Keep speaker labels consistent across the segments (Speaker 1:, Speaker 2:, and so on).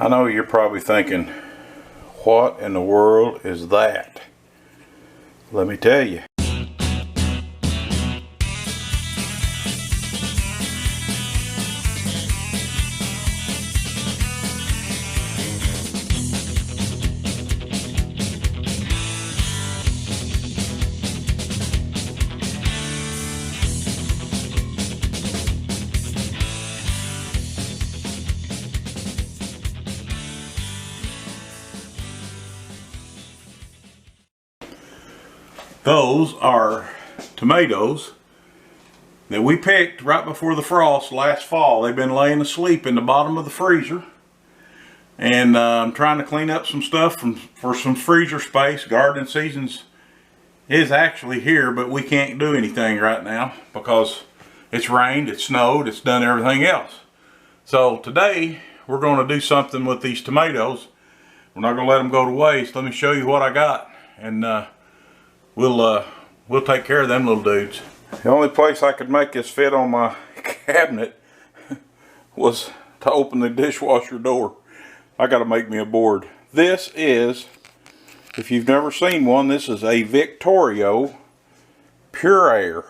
Speaker 1: I know you're probably thinking, what in the world is that? Let me tell you. Those are tomatoes that we picked right before the frost last fall. They've been laying asleep in the bottom of the freezer. And I'm trying to clean up some stuff for some freezer space. Gardening seasons is actually here, but we can't do anything right now because it's rained, it's snowed, it's done everything else. So today we're going to do something with these tomatoes. We're not going to let them go to waste. Let me show you what I got, and we'll take care of them little dudes. The only place I could make this fit on my cabinet was to open the dishwasher door. I got to make me a board. This is, if you've never seen one, this is a Victorio Pure-Air.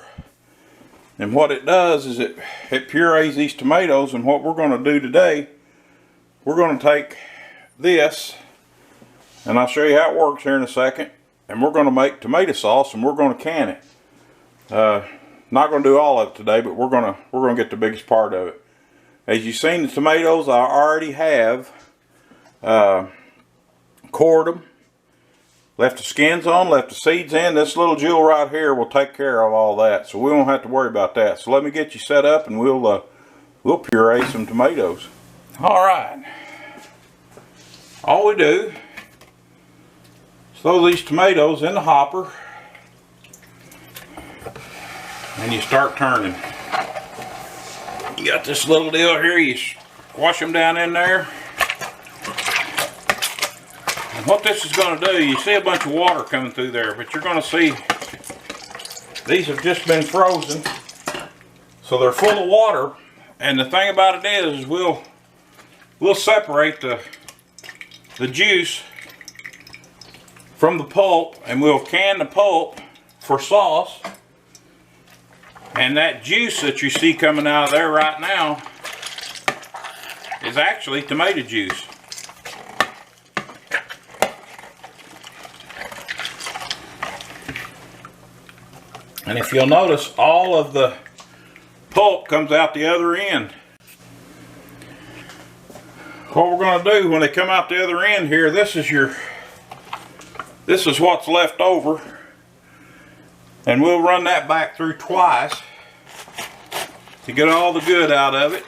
Speaker 1: And what it does is it purees these tomatoes. And what we're going to do today, we're going to take this, and I'll show you how it works here in a second. And we're going to make tomato sauce, and we're going to can it. Not going to do all of it today, but we're going to get the biggest part of it. As you've seen, the tomatoes I already have cored them, left the skins on, left the seeds in. This little jewel right here will take care of all that, so we won't have to worry about that. So let me get you set up, and we'll puree some tomatoes. All right. All we do, throw these tomatoes in the hopper, and you start turning. You got this little deal here, you squash them down in there. And what this is going to do, you see a bunch of water coming through there, but you're going to see these have just been frozen, so they're full of water. And the thing about it is we'll separate the juice from the pulp, and we'll can the pulp for sauce. And that juice that you see coming out of there right now is actually tomato juice. And if you'll notice, all of the pulp comes out the other end. What we're going to do when they come out the other end here, this is what's left over, and we'll run that back through twice to get all the good out of it.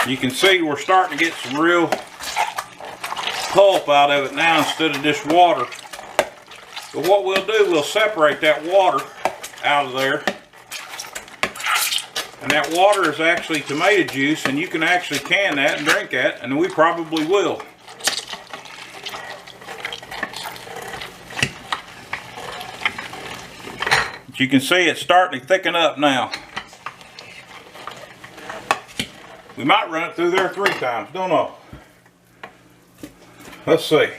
Speaker 1: You can see we're starting to get some real pulp out of it now instead of just water. But what we'll do, we'll separate that water out of there. And that water is actually tomato juice, and you can actually can that and drink that, and we probably will. But you can see it's starting to thicken up now. We might run it through there 3 times, don't know. Let's see.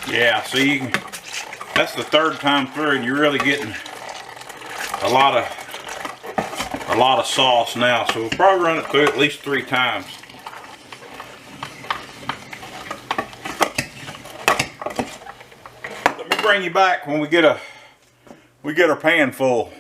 Speaker 1: Yeah, see, that's the 3rd time through, and you're really getting a lot of sauce now. So we'll probably run it through at least 3 times. Let me bring you back when we get our pan full.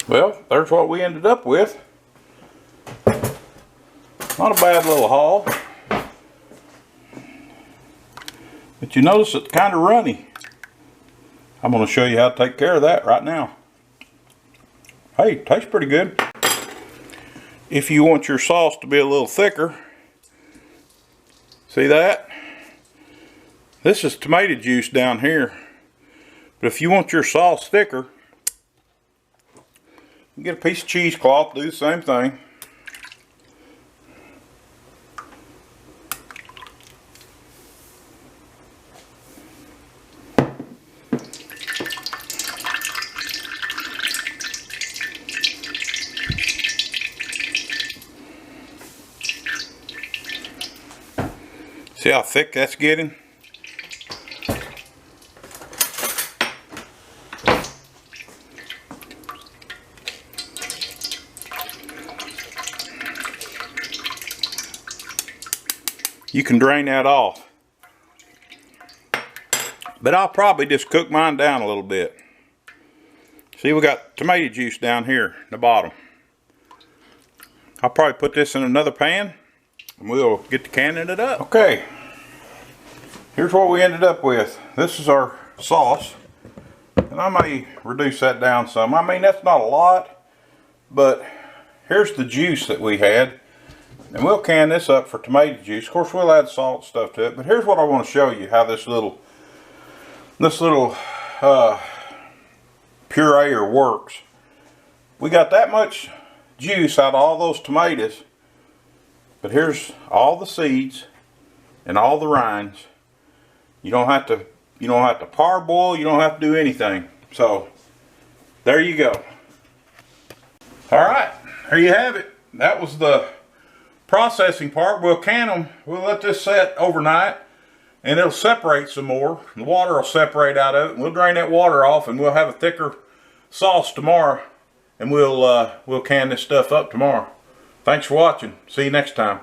Speaker 1: Well, there's what we ended up with. Not a bad little haul. But you notice it's kind of runny. I'm going to show you how to take care of that right now. Hey, tastes pretty good. If you want your sauce to be a little thicker, see that? This is tomato juice down here. But if you want your sauce thicker, you get a piece of cheesecloth, do the same thing. See how thick that's getting? You can drain that off. But I'll probably just cook mine down a little bit. See, we got tomato juice down here at the bottom. I'll probably put this in another pan and we'll get to canning it up. Okay, here's what we ended up with. This is our sauce. And I may reduce that down some. I mean, that's not a lot, but here's the juice that we had. And we'll can this up for tomato juice. Of course, we'll add salt and stuff to it. But here's what I want to show you, how this little pureer works. We got that much juice out of all those tomatoes. But here's all the seeds and all the rinds. You don't have to parboil, you don't have to do anything. So there you go. Alright, there you have it. That was the processing part. We'll can them. We'll let this set overnight and it'll separate some more. The water will separate out of it. We'll drain that water off and we'll have a thicker sauce tomorrow, and we'll can this stuff up tomorrow. Thanks for watching. See you next time.